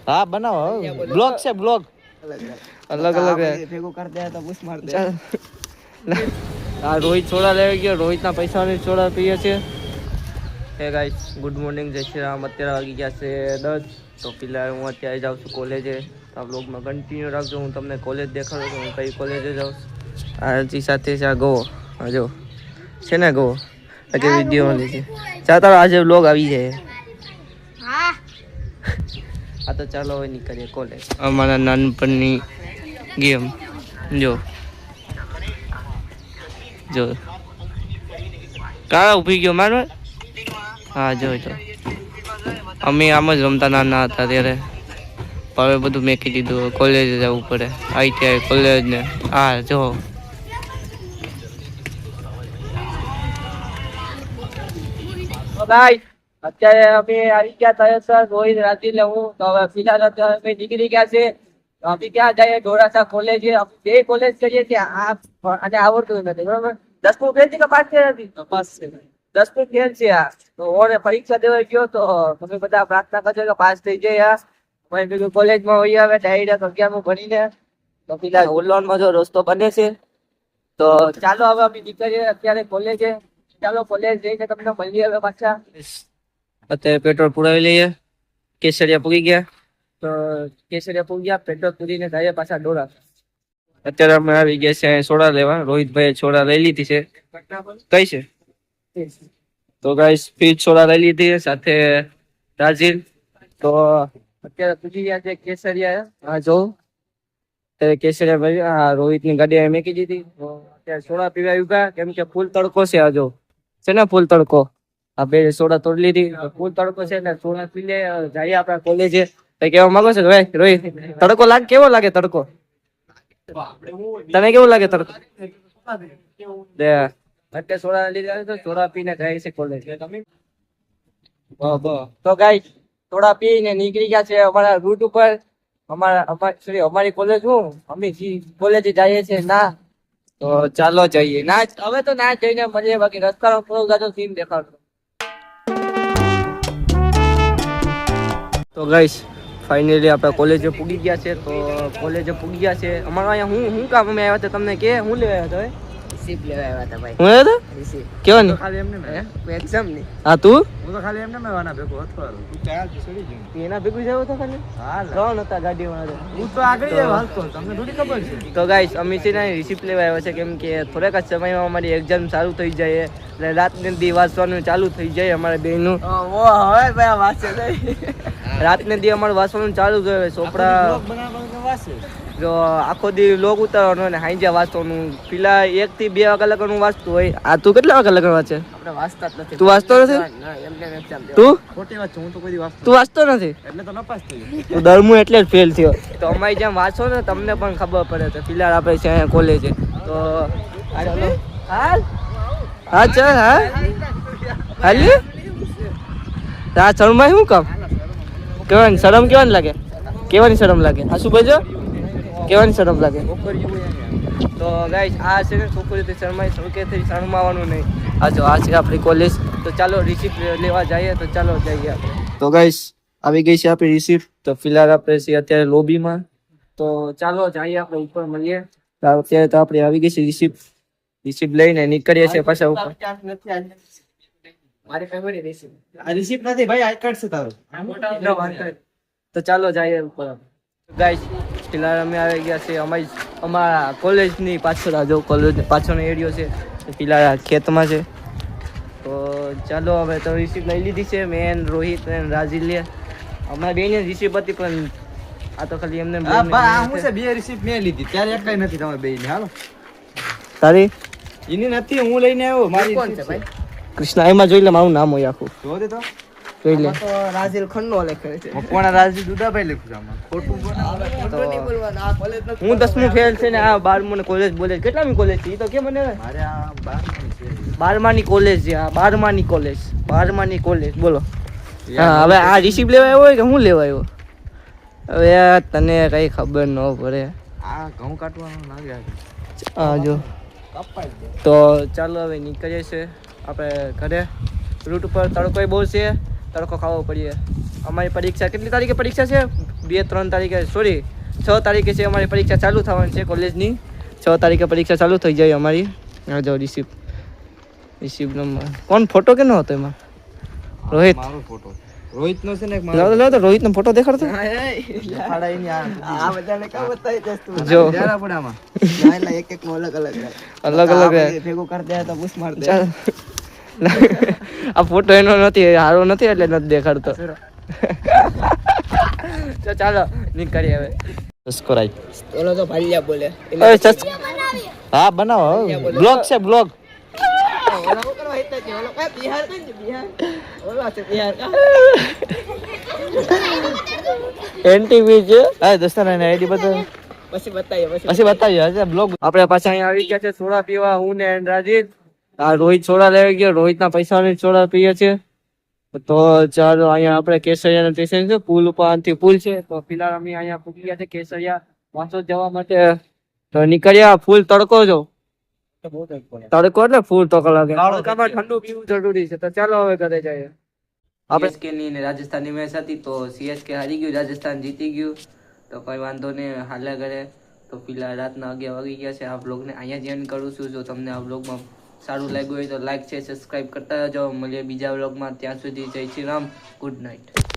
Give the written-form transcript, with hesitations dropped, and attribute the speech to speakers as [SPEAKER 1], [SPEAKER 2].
[SPEAKER 1] હા બનાવો બ્લોગ છે બ્લોગ અલગ અલગ
[SPEAKER 2] ભેગું કરते हैं तो पुश मारते हैं.
[SPEAKER 1] આ રોહિત સોડા લેવા ગયો રોહિતના પૈસાની સોડા પીએ છે હે ગાઈસ ગુડ મોર્નિંગ જય શ્રી રામ અત્યારે વાગી ગયા છે 10 તો પેલા હું અત્યારે જાઉં છું કોલેજે તો આ બ્લોગમાં કન્ટિન્યુ રાખજો હું તમને કોલેજ દેખાડું છું હું કઈ કોલેજે જાઉં આજી સાથે છે આ ગો જો છે ને ગો આજે વિડીયો છે ચા તારો આજે બ્લોગ આવી જાય હા આ તો ચાલો હવે નીકળીએ કોલેજ અમારા નાનપણની ગેમ જો જો કાળા ઉભી ગયો મારવા હા જો અમે આમ જ રમતા નાના હતા ત્યારે હવે બધું મેકી દીધું કોલેજ જવું પડે આઈટીઆઈ કોલેજ ને હા જો અત્યારે અમે આવી ગયા તરત રોહિત રાતી લેવું તો હવે ફિલહાલ અત્યારે અમે નીકળી ગયા છે અમે ક્યાં જઈએ ડોરાસા કોલેજ બે કોલેજ કરીએ ત્યાં અને આવડતું નથી બરોબર 10મું ફેલ છે કે પાસ છે નથી પાસ છે 10મું ફેલ છે આ તો ઓરે પરીક્ષા દેવા ગયો તો તમે બધા પ્રાર્થના કરજો કે પાસ થઈ જાય આ કોલેજમાં હોઈ આવે ડાયરેક્ટ 11મું ભણીને તો પેલા ઓનલાઈનમાં જો રસ્તો બને છે તો ચાલો હવે અમે નીકળીએ અત્યારે કોલેજે ચાલો કોલેજ જઈને તમને મળીએ હવે પાછા અત્યારે પેટ્રોલ પુરાવી લઈએ કેસરિયા પૂરી ગયા તો કેસરિયા પૂરી ગયા પેટ્રોલ પૂરીને જઈએ પાછા ડોરા અત્યારે અમે આવી ગયા છે સોડા લેવા રોહિતભાઈ સોડા લઈ લીધી છે કઈ છે તો ગાઈસ ફીટ સોડા લઈ લીધી સાથે રાજીલ તો અત્યારે પૂછી ગયા છે કેસરિયા હા જો કેસરિયા ભાઈ હા રોહિતની ગાડી અહીં મેકી દીધી તો અત્યારે સોડા પીવા આવ્યા કેમ કે ફૂલ તડકો છે આ જો છે ને ફૂલ તડકો આ બે સોડા તોડી લીધી ફૂલ તડકો છે ને સોડા પી લે જઈએ આપણા કોલેજે કઈ કેવા માંગો છો ભાઈ રોહિત તડકો લાગે કેવો લાગે તડકો તને કેવું લાગે તડકો અત્યારે સોડા લીધા તો સોડા પીને જાય છે કોલેજ તો ગાઈસ સોડા પીને નીકળી ગયા છે અમારા રૂટ ઉપર અમારી કોલેજ હું અમે કોલેજ જઈએ છીએ ના તો ચાલો જઈએ ના હવે તો ના જઈને મળીએ બાકી રસ્તાનો પૂરો ગાજો સીન દેખાડો તો ગાઈસ ફાઇનલી આપણે કોલેજે પૂગી ગયા છે તો કોલેજે પૂગી ગયા છે અમારા અહીંયા હું કામ અમે આવ્યા હતા તમને કે હું લેવા આવ્યા હતા રિસીપ લેવા આવ્યા હતા ભાઈ હું આવ્યો હતો રિસીપ કેવો ને ખાલી એમને એક્ઝામ ની હા તું હું તો ખાલી એમને મેવાના ભેગો હતો તું ચાલ છોડી ગયો એના ભેગું જાવ તો ખાલી હા કોણ હતા ગાડી વાળા હું તો આગળ જ હાલતો તમને થોડી ખબર છે તો ગાઈસ અમે છે ને રિસીપ લેવા આવ્યા છે કેમ કે થોડાક જ સમયમાં અમારી એક્ઝામ ચાલુ થઈ જાય એટલે રાતને દી વાંચવાનું ચાલુ થઈ જાય અમારે બેનું ઓ હવે ભાઈ વાંચે રાતને દી અમારે વાંચવાનું ચાલુ કરે ચોપડા જો આખો દી લોગ ઉતારવાનો અને હાંજે વાંચવાનું પેલા 1 થી 2 વાગ્યા લગન વાંચતું હોય આ તું કેટલા વાગ્યા લગન વાંચે આપણે વાંચતા જ નથી તું વાંચતો નથી ના એમને એક્ઝામ દે તું ખોટી વાત છે હું તો કોઈ દી વાંચતો તું વાંચતો નથી એટલે તો નપાસ થઈ તું દરમું એટલે જ ફેલ થયો તો અમારી જેમ વાંચો ને તમને પણ ખબર પડે તો ફિલહાલ આપણે છે અહીંયા કોલેજે તો ચાલો હાલ હા ચાલ હા હાલી આ શરમાય શું કામ કેવાની શરમ કેવાની લાગે કેવાની શરમ લાગે આ શું બજો કેવાની શરમ લાગે તો ગાઈસ આ છે ને છોકરીથી શરમાય છોકરીથી શરમાવાનું નહીં આ જો આ છે આપણી કોલેજ તો ચાલો રિસીપ્ટ લેવા જઈએ તો ચાલો જઈએ આપણે તો ગાઈસ આવી ગઈ છે આપણી રિસીપ્ટ તો ફિલહાલ આપણે છે અત્યારે લોબીમાં તો ચાલો જઈએ આપણે ઉપર મળીએ અત્યારે તો આપણે આવી ગઈ છે રિસીપ્ટ લઈને નીકળીએ છીએ પાછા ઉપર મારી ફેમિલી રિસીપ્ટ નથી ભાઈ આઈ કાર્ડ છે તારું તો ચાલો જઈએ ઉપર ગાઈસ ફિલહાલ અમે આવી ગયા છે અમારા કોલેજની પાછળ જો કોલેજ પાછળનો એરિયો છે ફિલહાલ ખેતમાં છે તો ચાલો હવે તો રિસીપ્ટ લઈ લીધી છે મેન રોહિત અને રાજીલ લે અમારા બેની રિસીપ્ટ હતી પણ આ તો ખાલી એમને હું છે બે રિસીપ્ટ મેં લીધી ત્યારે એક કઈ નથી તમારે બેની હાલો તારી એની નથી હું લઈને આવ્યો મારી કોણ છે ભાઈ કૃષ્ણ એમાં જોઈ લે મારું નામ હોય આખું જો દે તો જોઈ લે તો રાજીલ ખન્નો લખે છે કોણ રાજીલ દુદાભાઈ લખ્યું છે આમાં ખોટું નહીં બોલવાનું આ કોલેજ હું 10મું ફેલ છે ને આ 12મું ને કોલેજ બોલે કેટલામી કોલેજ છે ઈ તો કે મને મારે આ 12માની કોલેજ છે આ 12માની કોલેજ બોલો હા હવે આ રિસીપ લેવા આવ્યો કે હું લેવા આવ્યો હવે તને કઈ ખબર ન પડે આ ઘઉં કાટવાનું લાગે આ જો તો ચાલો હવે નીકળીએ છે આપણે ઘરે રૂટ ઉપર તડકો બહુ છે તડકો ખાવો પડીએ. અમારી પરીક્ષા કેટલી તારીખે પરીક્ષા છે? 2-3 તારીખે, સોરી 6 તારીખે છે અમારી પરીક્ષા ચાલુ થવાની છે કોલેજની. 6 તારીખે પરીક્ષા ચાલુ થઈ જાય અમારી. આ જો રિસીપ નંબર. કોણ ફોટો કેનો હતો એમાં? રોહિત.
[SPEAKER 2] મારો ફોટો રોહિત નો છે ને એક
[SPEAKER 1] લાવ તો રોહિત નો ફોટો દેખાડતો.
[SPEAKER 2] ફાડાઈને આ બધાને કામ બતાવી દેસ તું.
[SPEAKER 1] જો
[SPEAKER 2] જરા પડે આમાં ના એક એક નો અલગ અલગ
[SPEAKER 1] અલગ અલગ
[SPEAKER 2] ભેગું કરી દે તો બુશ માર દે.
[SPEAKER 1] ચાલ. આ ફોટો એનો નથી, સારો નથી એટલે નથી દેખાડતો. તો ચાલો નીકળીએ હવે. સબસ્ક્રાઇબ.
[SPEAKER 2] ઓલો તો ભાલિયા બોલે
[SPEAKER 1] હા બનાવો બ્લોગ છે બ્લોગ.
[SPEAKER 2] ઓલો શું કરવા હિતા છે? ઓલો કઈ બિહાર કઈ છે? બિહાર ઓલો છે બિહાર કા
[SPEAKER 1] એનટીવી છે. હા દોસ્તાર એને આઈડી બતાવ.
[SPEAKER 2] પછી બતાવીએ
[SPEAKER 1] પછી બતાવીએ હશે બ્લોગ. આપણે પાછા અહીંયા આવી ગયા છે સોડા પીવા, હું ને રાજીત. આ રોહિત સોડા લેવા ગયો, રોહિતના પૈસાની સોડા પીએ છે. તો ચાલો અહીંયા આપણે કેસરિયા સ્ટેશન છે, પુલ ઉપર આથી પુલ છે. તો ફિલહાલ અમે અહીંયા પૂકી ગયા છે કેસરિયા વાંચો જવા માટે. તો નીકળ્યા. ફૂલ તડકો જો, તડકો એટલે ફૂલ તડકો લાગે. તડકામાં ઠંડુ પીવું જરૂરી છે. તો ચાલો હવે ઘરે જઈએ. આપણે CSK ની ને રાજસ્થાનની મેચ હતી તો CSK હારી ગયું, રાજસ્થાન જીતી ગયું. તો કોઈ વાંધો નહીં, હાલ્યા ઘરે. તો ફિલહાલ રાતના 11 વાગી ગયા છે. આ બ્લોગને અહીંયા જ એન્ડ કરું છું. જો તમને આ બ્લોગમાં સારું લાગ્યું હોય તો લાઈક છે, સબસ્ક્રાઇબ કરતા રહેજો. મળીએ બીજા બ્લોગમાં. ત્યાં સુધી જય શ્રી રામ, ગુડ નાઇટ.